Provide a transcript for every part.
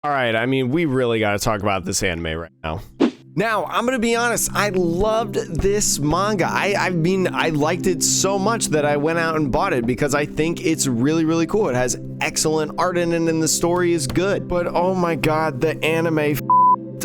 All right, I mean, we really got to talk about this anime right now. Now, I'm gonna be honest, I loved this manga. I liked it so much that I went out and bought it because I think it's really, really cool. It has excellent art in it and the story is good. But oh my god, the anime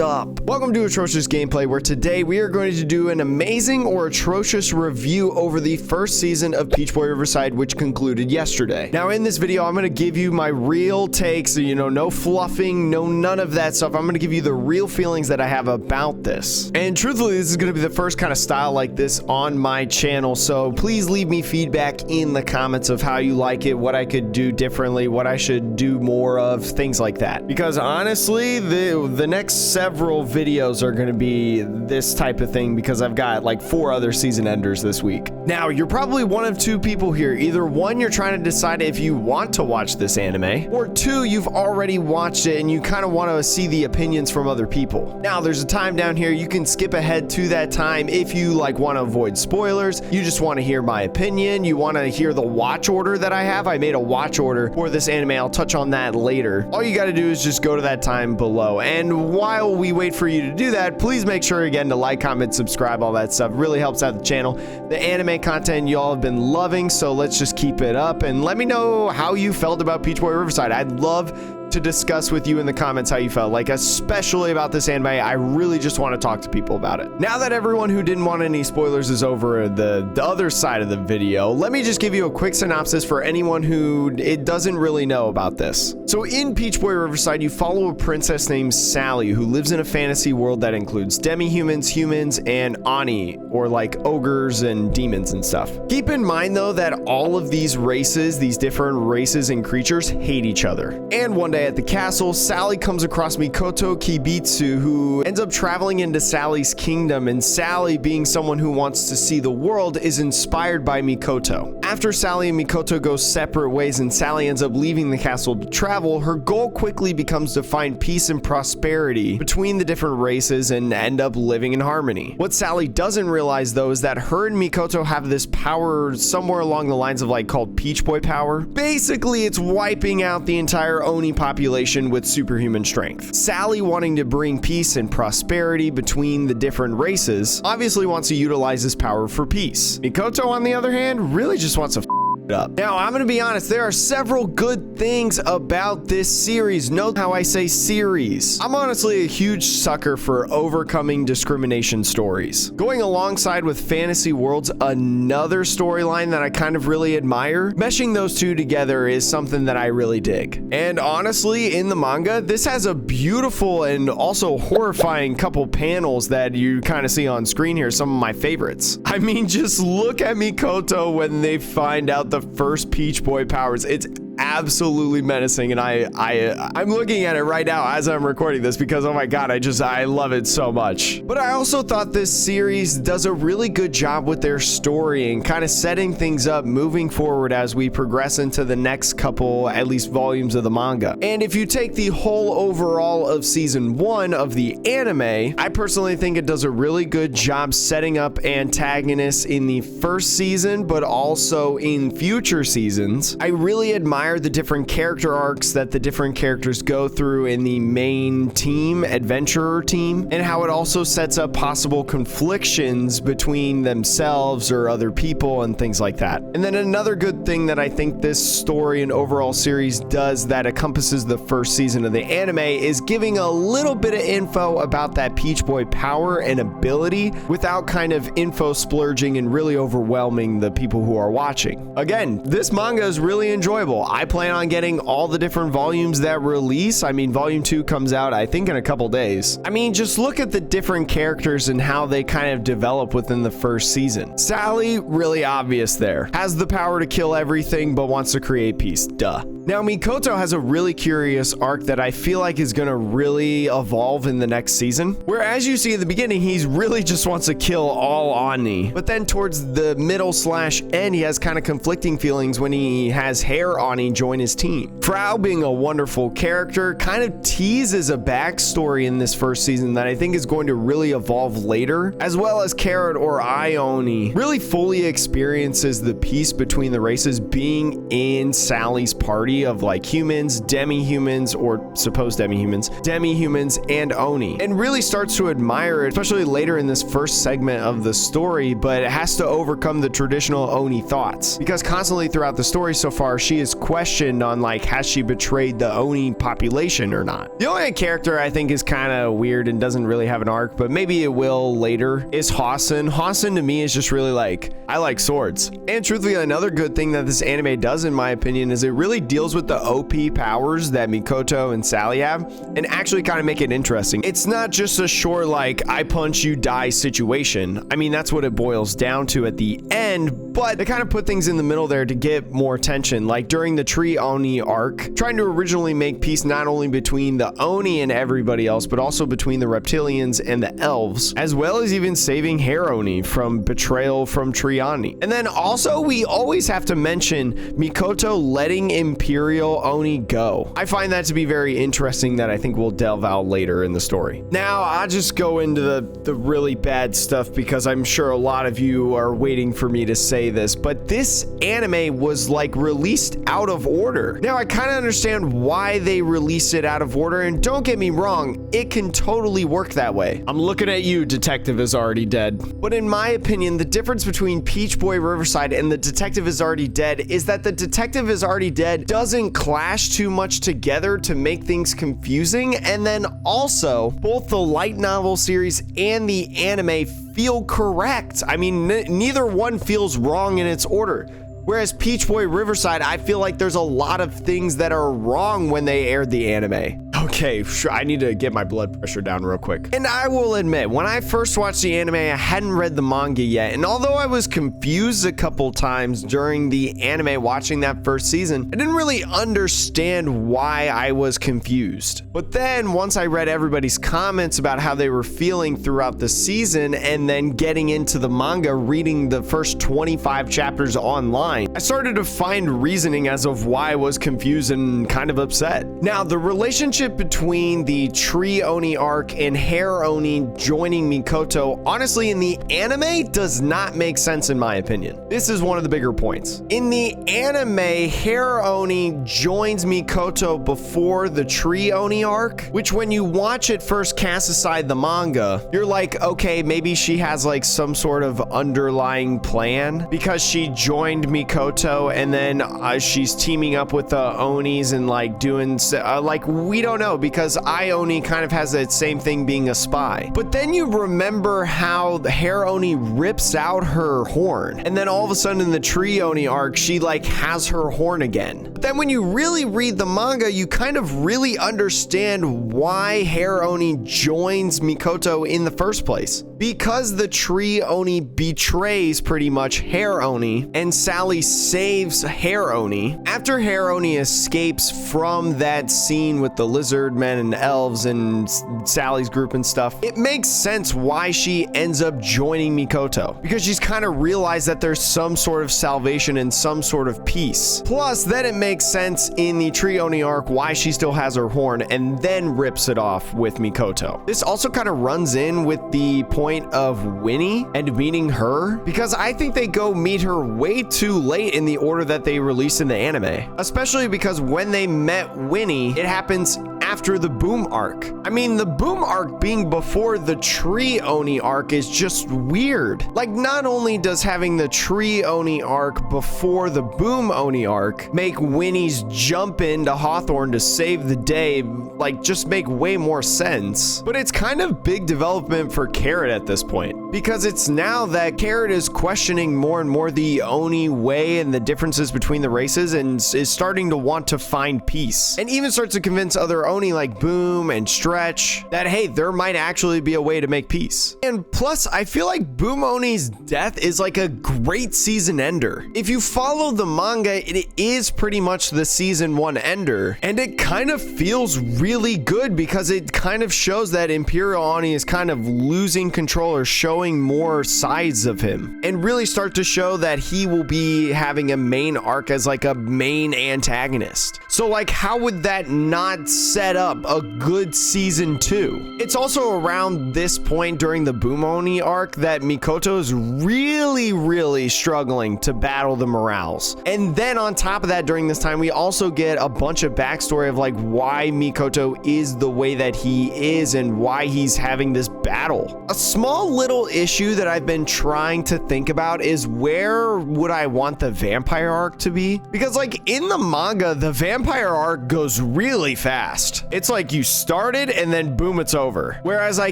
up. Welcome to Atrocious Gameplay, where today we are going to do an amazing or atrocious review over the first season of Peach Boy Riverside, which concluded yesterday. Now, in this video, I'm going to give you my real takes, no fluffing, none of that stuff. I'm going to give you the real feelings that I have about this. And truthfully, this is going to be the first kind of style like this on my channel, so please leave me feedback in the comments of how you like it, what I could do differently, what I should do more of, things like that. Because honestly, the next several videos are going to be this type of thing because I've got like 4 other season enders this week. Now, you're probably one of 2 people here. Either 1, you're trying to decide if you want to watch this anime, or 2, you've already watched it and you kind of want to see the opinions from other people. Now, there's a time down here. You can skip ahead to that time if you want to avoid spoilers. You just want to hear my opinion. You want to hear the watch order that I have. I made a watch order for this anime. I'll touch on that later. All you got to do is just go to that time below. And while we wait for you to do that, please make sure again to like, comment, subscribe, all that stuff really helps out the channel. The anime content y'all have been loving, so let's just keep it up and let me know how you felt about Peach Boy Riverside. I'd love to discuss with you in the comments how you felt, especially about this anime. I really just want to talk to people about it. Now that everyone who didn't want any spoilers is over the other side of the video, let me just give you a quick synopsis for anyone who doesn't really know about this. So in Peach Boy Riverside, you follow a princess named Sally who lives in a fantasy world that includes demi-humans, humans, and Oni, or ogres and demons and stuff. Keep in mind though that all of these races, these different races and creatures, hate each other. And one day at the castle, Sally comes across Mikoto Kibitsu, who ends up traveling into Sally's kingdom, and Sally, being someone who wants to see the world, is inspired by Mikoto. After Sally and Mikoto go separate ways and Sally ends up leaving the castle to travel, her goal quickly becomes to find peace and prosperity between the different races and end up living in harmony. What Sally doesn't realize though is that her and Mikoto have this power somewhere along the lines of called Peach Boy power. Basically, it's wiping out the entire Oni population with superhuman strength. Sally, wanting to bring peace and prosperity between the different races, obviously wants to utilize this power for peace. Mikoto, on the other hand, really just wants to up. Now, I'm gonna be honest, there are several good things about this series. Note how I say series. I'm honestly a huge sucker for overcoming discrimination stories. Going alongside with fantasy worlds, another storyline that I kind of really admire. Meshing those two together is something that I really dig. And honestly, in the manga, this has a beautiful and also horrifying couple panels that you kind of see on screen here, some of my favorites. I mean, just look at Mikoto when they find out the first Peach Boy powers. It's absolutely menacing, and I'm looking at it right now as I'm recording this because oh my god, I love it so much. But I also thought this series does a really good job with their story and kind of setting things up moving forward as we progress into the next couple, at least volumes of the manga. And if you take the whole overall of season 1 of the anime, I personally think it does a really good job setting up antagonists in the first season, but also in future seasons. I really admire the different character arcs that the different characters go through in the main team, adventurer team, and how it also sets up possible conflictions between themselves or other people and things like that. And then another good thing that I think this story and overall series does that encompasses the first season of the anime is giving a little bit of info about that Peach Boy power and ability without kind of info splurging and really overwhelming the people who are watching. Again, this manga is really enjoyable. I plan on getting all the different volumes that release. I mean, volume 2 comes out, I think, in a couple days. I mean, just look at the different characters and how they kind of develop within the first season. Sally, really obvious there. Has the power to kill everything, but wants to create peace. Duh. Now, Mikoto has a really curious arc that I feel like is going to really evolve in the next season, where as you see in the beginning, he's really just wants to kill all Oni. But then towards the middle/end, he has kind of conflicting feelings when he has Hair Oni join his team. Frau, being a wonderful character, kind of teases a backstory in this first season that I think is going to really evolve later, as well as Carrot or Ioni really fully experiences the peace between the races being in Sally's party tree of like humans, demi-humans, or supposed demi-humans, and Oni, and really starts to admire it, especially later in this first segment of the story, but it has to overcome the traditional Oni thoughts, because constantly throughout the story so far, she is questioned on like, has she betrayed the Oni population or not? The only character I think is kind of weird and doesn't really have an arc, but maybe it will later, is Hasen. Hasen to me is just really like, I like swords. And truthfully, another good thing that this anime does, in my opinion, is it really deals with the OP powers that Mikoto and Sally have, and actually kind of make it interesting. It's not just a short like, I punch you die situation. I mean, that's what it boils down to at the end, but they kind of put things in the middle there to get more tension. Like during the Tree Oni arc, trying to originally make peace not only between the Oni and everybody else, but also between the reptilians and the elves, as well as even saving Hair Oni from betrayal from Tree Oni. And then also, we always have to mention Mikoto letting Imperial Oni go. I find that to be very interesting, that I think we'll delve out later in the story. Now, I'll just go into the really bad stuff, because I'm sure a lot of you are waiting for me to say this, but this anime was like released out of order. Now, I kind of understand why they released it out of order, and don't get me wrong, it can totally work that way. I'm looking at you, Detective Is Already Dead. But in my opinion, the difference between Peach Boy Riverside and the Detective Is Already Dead is that the Detective Is Already Dead doesn't clash too much together to make things confusing, and then also both the light novel series and the anime feel correct. I mean, neither one feels wrong in its order. Whereas Peach Boy Riverside, I feel like there's a lot of things that are wrong when they aired the anime. Okay, sure, I need to get my blood pressure down real quick. And I will admit, when I first watched the anime, I hadn't read the manga yet. And although I was confused a couple times during the anime watching that first season, I didn't really understand why I was confused. But then once I read everybody's comments about how they were feeling throughout the season, and then getting into the manga, reading the first 25 chapters online, I started to find reasoning as of why I was confused and kind of upset. Now, the relationship between the Tree Oni arc and Hair Oni joining Mikoto, honestly, in the anime does not make sense in my opinion. This is one of the bigger points. In the anime, Hair Oni joins Mikoto before the Tree Oni arc, which when you watch it first cast aside the manga, you're like, okay, maybe she has like some sort of underlying plan because she joined Mikoto, and then she's teaming up with the Onis and like doing like, we don't know, because Oni kind of has that same thing being a spy. But then you remember how the Hair Oni rips out her horn, and then all of a sudden in the Tree Oni arc, she like has her horn again. But then when you really read the manga, you kind of really understand why Hair Oni joins Mikoto in the first place. Because the Tree Oni betrays pretty much Hair Oni, and Sally saves Hair Oni. After Hair Oni escapes from that scene with the lizard men and elves and Sally's group and stuff, it makes sense why she ends up joining Mikoto, because she's kind of realized that there's some sort of salvation and some sort of peace. Plus, then it makes sense in the Tree Oni arc why she still has her horn and then rips it off with Mikoto. This also kind of runs in with the point of Winnie and meeting her, because I think they go meet her way too late in the order that they released in the anime, especially because when they met Winnie, it happens after the Boom arc. I mean, the Boom arc being before the Tree Oni arc is just weird. Like, not only does having the Tree Oni arc before the Boom Oni arc make Winnie's jump into Hawthorne to save the day, like, just make way more sense, but it's kind of big development for Carrot at this point, because it's now that Carrot is questioning more and more the Oni way and the differences between the races, and is starting to want to find peace, and even starts to convince other Oni like Boom and Stretch that, hey, there might actually be a way to make peace. And plus, I feel like Boom Oni's death is like a great season ender. If you follow the manga, it is pretty much the season 1 ender, and it kind of feels really good because it kind of shows that Imperial Oni is kind of losing control or showing more sides of him, and really start to show that he will be having a main arc as like a main antagonist. So like, how would that not set set up a good season 2. It's also around this point during the Bumoni arc that Mikoto is really struggling to battle the morals. And then on top of that, during this time, we also get a bunch of backstory of like why Mikoto is the way that he is and why he's having this battle. A small little issue that I've been trying to think about is where would I want the vampire arc to be? Because like in the manga, the vampire arc goes really fast. It's like you started and then boom, it's over. Whereas I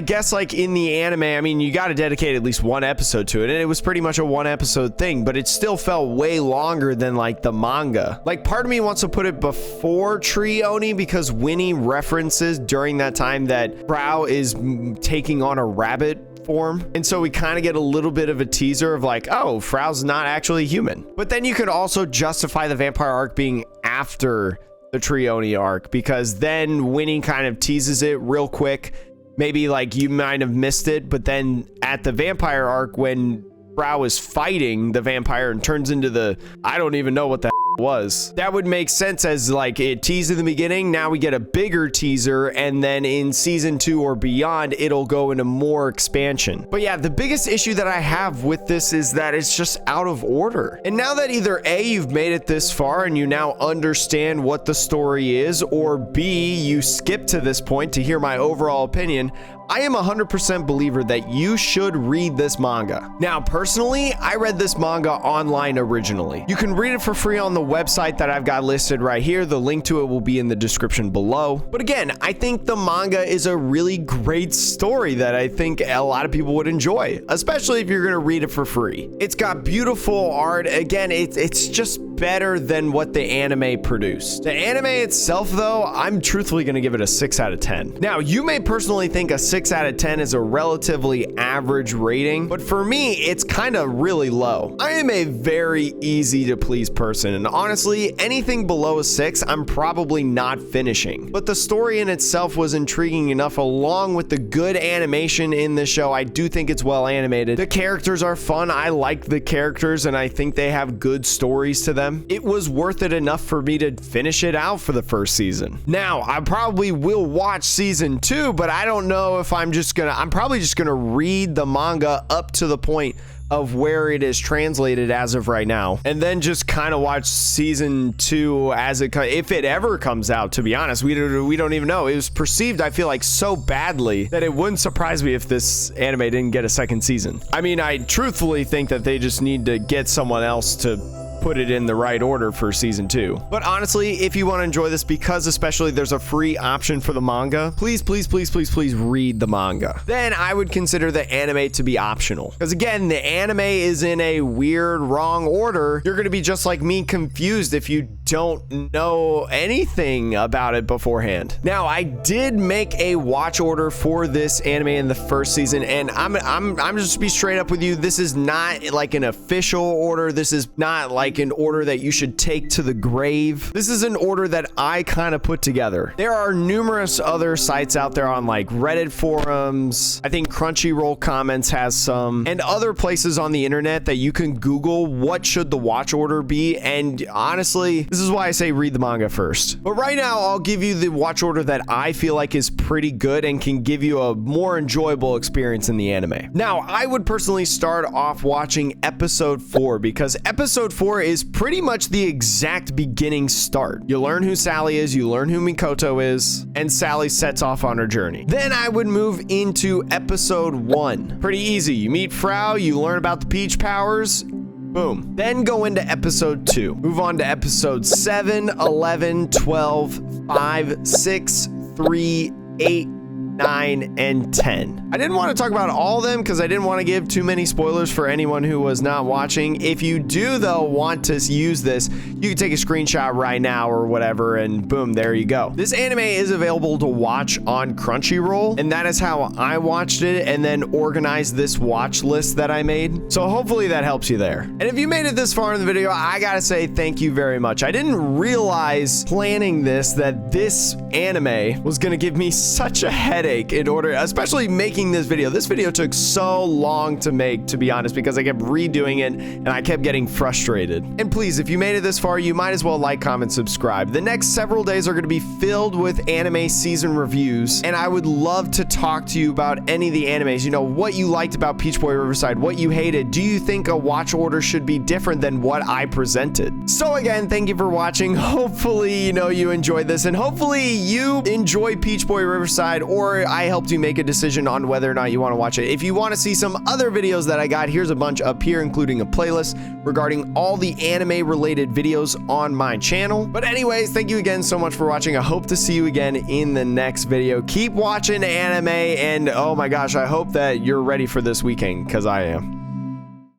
guess like in the anime, I mean, you got to dedicate at least one episode to it, and it was pretty much a one episode thing, but it still felt way longer than like the manga. Like part of me wants to put it before Tree Oni because Winnie references during that time that Prow is taking on a rabbit form, and so we kind of get a little bit of a teaser of like, oh, Frau's not actually human. But then you could also justify the vampire arc being after the Tree Oni arc, because then Winnie kind of teases it real quick. Maybe like you might have missed it, but then at the vampire arc when Frau is fighting the vampire and turns into the, I don't even know what the was. That would make sense as like it teased in the beginning. Now we get a bigger teaser, and then in season 2 or beyond, it'll go into more expansion. But yeah, the biggest issue that I have with this is that it's just out of order. And now that either A, you've made it this far and you now understand what the story is, or B, you skip to this point to hear my overall opinion, I am 100% believer that you should read this manga. Now, personally, I read this manga online originally. You can read it for free on the website that I've got listed right here. The link to it will be in the description below. But again, I think the manga is a really great story that I think a lot of people would enjoy, especially if you're gonna read it for free. It's got beautiful art. Again, it's just better than what the anime produced. The anime itself, though, I'm truthfully gonna give it a 6 out of 10. Now, you may personally think a 6 out of 10 is a relatively average rating, but for me, it's kind of really low. I am a very easy to please person, and honestly, anything below a 6, I'm probably not finishing. But the story in itself was intriguing enough, along with the good animation in the show. I do think it's well animated. The characters are fun. I like the characters, and I think they have good stories to them. It was worth it enough for me to finish it out for the first season. Now, I probably will watch season 2, but I don't know if I'm probably just gonna read the manga up to the point of where it is translated as of right now, and then just kind of watch season 2 as if it ever comes out. To be honest, we don't even know. It was perceived, I feel like, so badly that it wouldn't surprise me if this anime didn't get a second season. I mean, I truthfully think that they just need to get someone else to put it in the right order for season 2. But honestly, if you want to enjoy this, because especially there's a free option for the manga, please read the manga. Then I would consider the anime to be optional, because again, the anime is in a weird wrong order. You're going to be just like me, confused if you don't know anything about it beforehand. Now, I did make a watch order for this anime in the first season, and I'm just to be straight up with you, this is not like an official order. This is not like an order that you should take to the grave. This is an order that I kind of put together. There are numerous other sites out there on like Reddit forums. I think Crunchyroll comments has some, and other places on the internet that you can Google what should the watch order be. And honestly, this is why I say read the manga first. But right now, I'll give you the watch order that I feel like is pretty good and can give you a more enjoyable experience in the anime. Now, I would personally start off watching episode 4, because episode 4 is pretty much the exact beginning start. You learn who Sally is, you learn who Mikoto is, and Sally sets off on her journey. Then I would move into episode 1. Pretty easy. You meet Frau, you learn about the peach powers, boom. Then go into episode 2. Move on to episode 7, 11, 12, 5, 6, 3, 8, 9, and 10. I didn't want to talk about all of them because I didn't want to give too many spoilers for anyone who was not watching. If you do, though, want to use this, you can take a screenshot right now or whatever, and boom, there you go. This anime is available to watch on Crunchyroll, and that is how I watched it and then organized this watch list that I made. So hopefully that helps you there. And if you made it this far in the video, I gotta say thank you very much. I didn't realize planning this that this anime was gonna give me such a headache headache in order, especially making this video. This video took so long to make, to be honest, because I kept redoing it and I kept getting frustrated. And please, if you made it this far, you might as well like, comment, subscribe. The next several days are going to be filled with anime season reviews, and I would love to talk to you about any of the animes. You know, what you liked about Peach Boy Riverside, what you hated. Do you think a watch order should be different than what I presented? So again, thank you for watching. Hopefully, you know, you enjoyed this, and hopefully you enjoy Peach Boy Riverside, or I helped you make a decision on whether or not you want to watch it. If you want to see some other videos that I got, here's a bunch up here, including a playlist regarding all the anime related videos on my channel. But anyways, thank you again so much for watching. I hope to see you again in the next video. Keep watching anime, and oh my gosh, I hope that you're ready for this weekend, because I am.